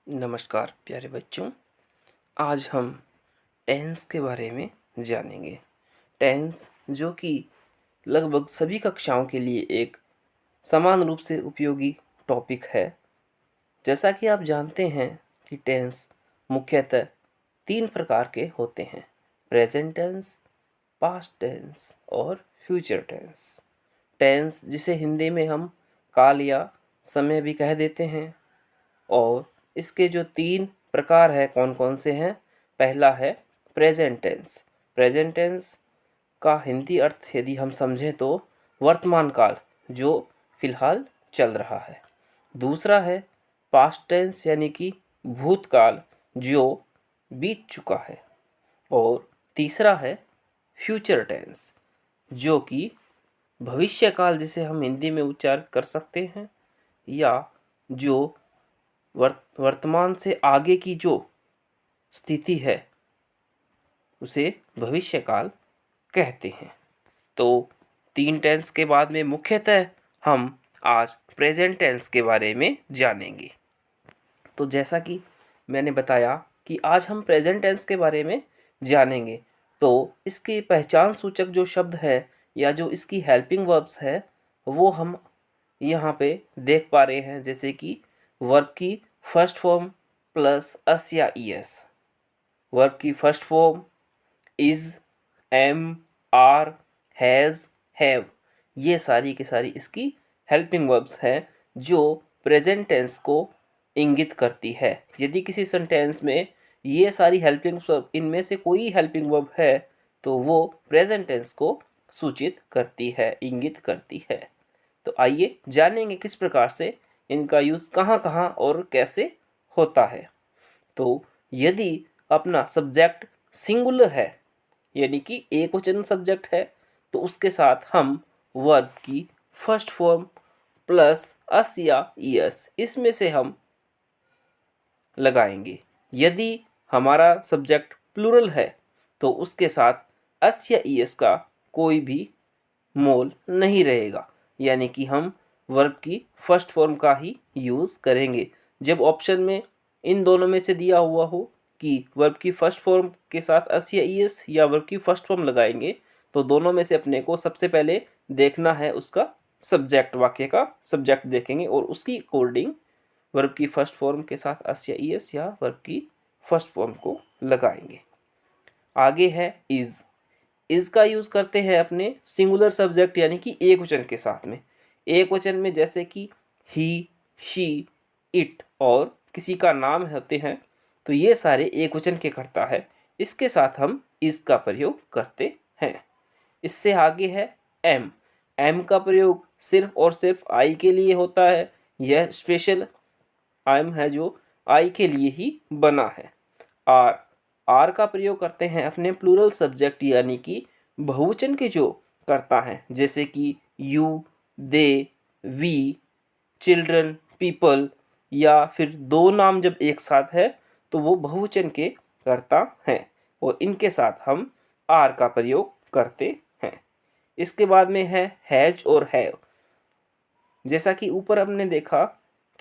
नमस्कार प्यारे बच्चों। आज हम टेंस के बारे में जानेंगे। टेंस जो कि लगभग सभी कक्षाओं के लिए एक समान रूप से उपयोगी टॉपिक है। जैसा कि आप जानते हैं कि टेंस मुख्यतः 3 प्रकार के होते हैं: प्रेजेंट टेंस, पास्ट टेंस और फ्यूचर टेंस। टेंस जिसे हिंदी में हम काल या समय भी कह देते हैं, और इसके जो 3 प्रकार है कौन कौन से हैं। पहला है प्रेजेंट टेंस। प्रेजेंट टेंस का हिंदी अर्थ यदि हम समझें तो वर्तमान काल, जो फिलहाल चल रहा है। दूसरा है पास्ट टेंस यानी कि भूतकाल, जो बीत चुका है। और तीसरा है फ्यूचर टेंस, जो कि भविष्यकाल जिसे हम हिंदी में उच्चारित कर सकते हैं, या जो वर्तमान से आगे की जो स्थिति है उसे भविष्यकाल कहते हैं। तो 3 टेंस के बाद में मुख्यतः हम आज प्रेजेंट टेंस के बारे में जानेंगे। तो जैसा कि मैंने बताया कि आज हम प्रेजेंट टेंस के बारे में जानेंगे, तो इसके पहचान सूचक जो शब्द है या जो इसकी हेल्पिंग वर्ब्स है वो हम यहाँ पे देख पा रहे हैं। जैसे कि वर्ब की फर्स्ट फॉर्म प्लस अस या ईएस, वर्ब की first form is, am, are, has, have, ये सारी की सारी इसकी हेल्पिंग वर्ब्स हैं जो प्रेजेंट टेंस को इंगित करती है। यदि किसी सेंटेंस में ये सारी हेल्पिंग वर्ब, इनमें से कोई हेल्पिंग वर्ब है तो वो प्रेजेंट टेंस को सूचित करती है, इंगित करती है। तो आइए जानेंगे किस प्रकार से इनका यूज़ कहाँ कहाँ और कैसे होता है। तो यदि अपना सब्जेक्ट सिंगुलर है यानी कि एक वचन सब्जेक्ट है, तो उसके साथ हम वर्ब की फर्स्ट फॉर्म प्लस अस या ईएस, इसमें से हम लगाएंगे। यदि हमारा सब्जेक्ट प्लूरल है तो उसके साथ अस या ईएस का कोई भी मोल नहीं रहेगा, यानी कि हम वर्ब की फर्स्ट फॉर्म का ही यूज़ करेंगे। जब ऑप्शन में इन दोनों में से दिया हुआ हो कि वर्ब की फर्स्ट फॉर्म के साथ अस या ईएस या वर्ब की फर्स्ट फॉर्म लगाएंगे, तो दोनों में से अपने को सबसे पहले देखना है उसका सब्जेक्ट, वाक्य का सब्जेक्ट देखेंगे और उसकी अकॉर्डिंग वर्ब की फर्स्ट फॉर्म के साथ अस या ईएस या वर्ब की फर्स्ट फॉर्म को लगाएंगे। आगे है इज। इज का यूज़ करते हैं अपने सिंगुलर सब्जेक्ट यानी कि एक वचन के साथ में। एक वचन में जैसे कि ही, शी, इट और किसी का नाम होते हैं, तो ये सारे एक वचन के कर्ता है, इसके साथ हम इज का प्रयोग करते हैं। इससे आगे है एम। एम का प्रयोग सिर्फ और सिर्फ आई के लिए होता है। यह स्पेशल एम है जो आई के लिए ही बना है। आर। आर का प्रयोग करते हैं अपने प्लूरल सब्जेक्ट यानी कि बहुवचन के जो कर्ता हैं, जैसे कि you, they, we, children, people, या फिर दो नाम जब एक साथ है तो वो बहुवचन के कर्ता हैं और इनके साथ हम आर का प्रयोग करते हैं। इसके बाद में है हैज और हैव। जैसा कि ऊपर हमने देखा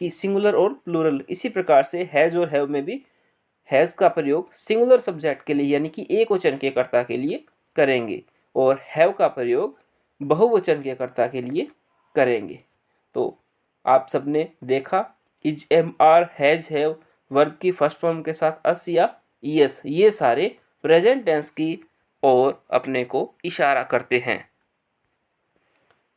कि सिंगुलर और प्लूरल, इसी प्रकार से हैज और हैव में भी हैज़ का प्रयोग सिंगुलर सब्जेक्ट के लिए यानी कि एक वचन के कर्ता के लिए करेंगे और हैव का प्रयोग बहुवचन के कर्ता के लिए करेंगे। तो आप सबने देखा is, am, are, has, have verb की फर्स्ट फॉर्म के साथ अस या ईएस, ये सारे प्रेजेंट टेंस की ओर अपने को इशारा करते हैं।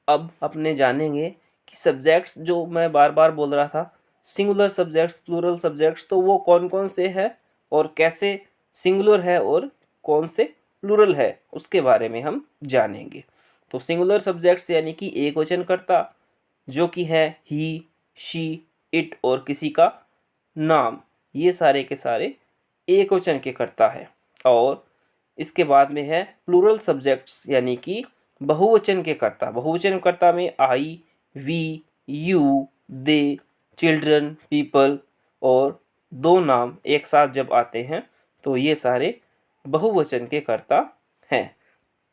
अब अपने जानेंगे कि सब्जेक्ट्स जो मैं बार बार बोल रहा था, सिंगुलर सब्जेक्ट्स, प्लूरल सब्जेक्ट्स, तो वो कौन कौन से हैं और कैसे सिंगुलर है और कौन से प्लूरल है, उसके बारे में हम जानेंगे। तो सिंगुलर सब्जेक्ट्स यानी कि एक वचन कर्ता, जो कि है ही, शी, इट और किसी का नाम, ये सारे के सारे एक वचन के कर्ता है। और इसके बाद में है प्लूरल सब्जेक्ट्स यानी कि बहुवचन के कर्ता। बहुवचन कर्ता में I, we, you, they, children, people और दो नाम एक साथ जब आते हैं तो ये सारे बहुवचन के कर्ता हैं।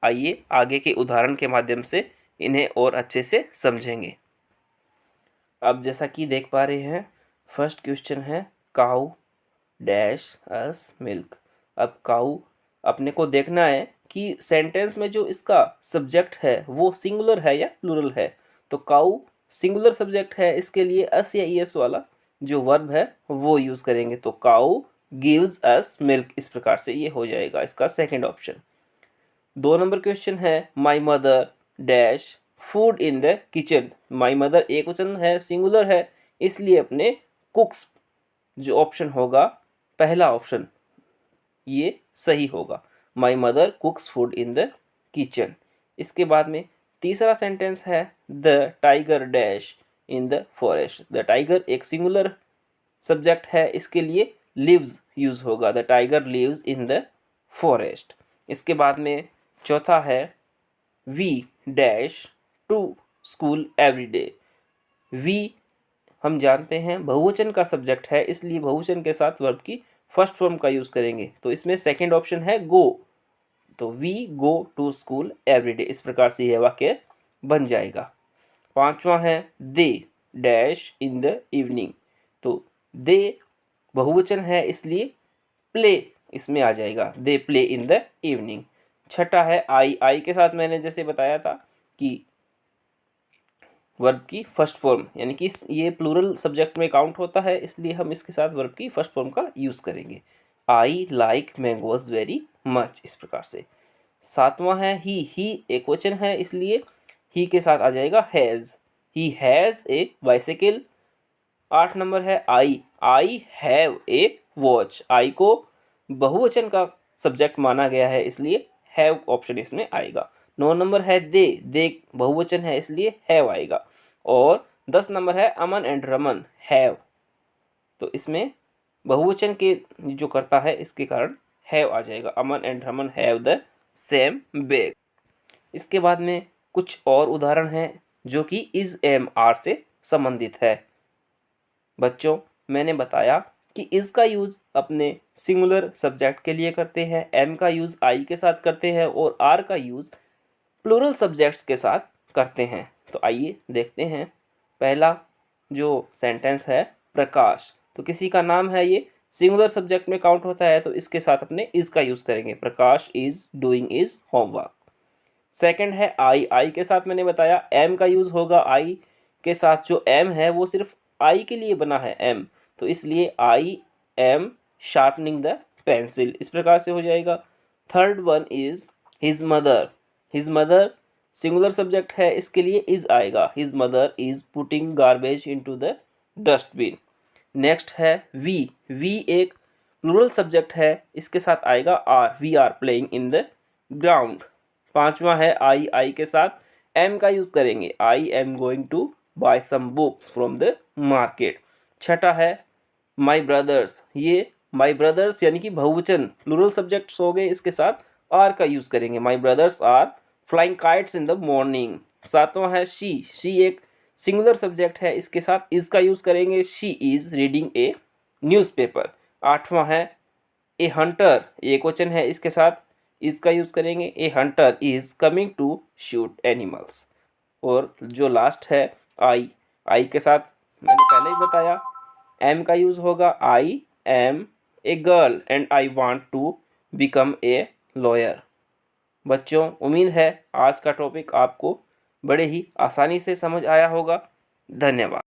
आइए आगे के उदाहरण के माध्यम से इन्हें और अच्छे से समझेंगे। अब जैसा कि देख पा रहे हैं, फर्स्ट क्वेश्चन है काऊ डैश अस मिल्क। अब काऊ अपने को देखना है कि सेंटेंस में जो इसका सब्जेक्ट है वो सिंगुलर है या प्लूरल है। तो काऊ सिंगुलर सब्जेक्ट है, इसके लिए अस या ईएस वाला जो वर्ब है वो यूज़ करेंगे। तो काऊ गिव्स अस मिल्क, इस प्रकार से ये हो जाएगा इसका सेकंड ऑप्शन। 2 नंबर क्वेश्चन है my mother dash food in the kitchen. My mother एक वचन है, सिंगुलर है, इसलिए अपने कुक्स जो ऑप्शन होगा पहला ऑप्शन ये सही होगा। My mother cooks food in the kitchen. इसके बाद में तीसरा सेंटेंस है the tiger dash in the forest. The tiger एक सिंगुलर सब्जेक्ट है, इसके लिए लिव्स यूज होगा। The tiger lives in the forest. इसके बाद में चौथा है we dash to school every day. We हम जानते हैं बहुवचन का सब्जेक्ट है, इसलिए बहुवचन के साथ वर्ब की फर्स्ट फॉर्म का यूज़ करेंगे। तो इसमें सेकंड ऑप्शन है गो। तो we go to school every day, इस प्रकार से यह वाक्य बन जाएगा। पांचवा है they dash in the evening. तो दे बहुवचन है, इसलिए प्ले इसमें आ जाएगा। They play in the evening. छठा है आई के साथ मैंने जैसे बताया था कि वर्ब की फर्स्ट फॉर्म, यानी कि ये प्लूरल सब्जेक्ट में काउंट होता है, इसलिए हम इसके साथ वर्ब की फर्स्ट फॉर्म का यूज़ करेंगे। I like mangoes very much, इस प्रकार से। सातवां है ही एक वचन है, इसलिए ही के साथ आ जाएगा has. He has a bicycle. 8 number है आई हैव ए वॉच। आई को बहुवचन का सब्जेक्ट माना गया है, इसलिए हैव ऑप्शन इसमें आएगा। 9 नंबर है दे बहुवचन है, इसलिए हैव आएगा। और 10 नंबर है अमन एंड रमन हैव। तो इसमें बहुवचन के जो करता है इसके कारण हैव आ जाएगा। Aman and Raman have the same bag. इसके बाद में कुछ और उदाहरण हैं जो कि इज एम आर से संबंधित है। बच्चों मैंने बताया कि इज का यूज़ अपने सिंगुलर सब्जेक्ट के लिए करते हैं, एम का यूज़ आई के साथ करते हैं और आर का यूज़ प्लूरल सब्जेक्ट्स के साथ करते हैं। तो आइए देखते हैं। पहला जो सेंटेंस है प्रकाश, तो किसी का नाम है, ये सिंगुलर सब्जेक्ट में काउंट होता है, तो इसके साथ अपने इज का यूज़ करेंगे। Prakash is doing his homework. Second है आई के साथ मैंने बताया एम का यूज़ होगा। आई के साथ जो एम है वो सिर्फ आई के लिए बना है एम, तो इसलिए I am sharpening the pencil, इस प्रकार से हो जाएगा। Third one is his mother. His mother singular subject है, इसके लिए इज आएगा। His mother is putting garbage into the dustbin. Next है वी एक प्लूरल सब्जेक्ट है, इसके साथ आएगा are. We are playing in the ground. पांचवा है आई के साथ एम का यूज़ करेंगे। I am going to buy some books from the market. छठा है माई ब्रदर्स। ये माई ब्रदर्स यानी कि बहुवचन प्लूरल सब्जेक्ट्स हो गए, इसके साथ आर का यूज़ करेंगे। My brothers are flying kites in the morning. सातवां है शी एक सिंगुलर सब्जेक्ट है, इसके साथ इज का यूज़ करेंगे। She is reading A newspaper. आठवां है ए हंटर, एक वचन है, इसके साथ इज का यूज़ करेंगे। A hunter is coming to shoot animals. और जो लास्ट है आई के साथ मैंने पहले ही बताया एम का यूज़ होगा। I am a girl and I want to become a lawyer. बच्चों उम्मीद है आज का टॉपिक आपको बड़े ही आसानी से समझ आया होगा। धन्यवाद।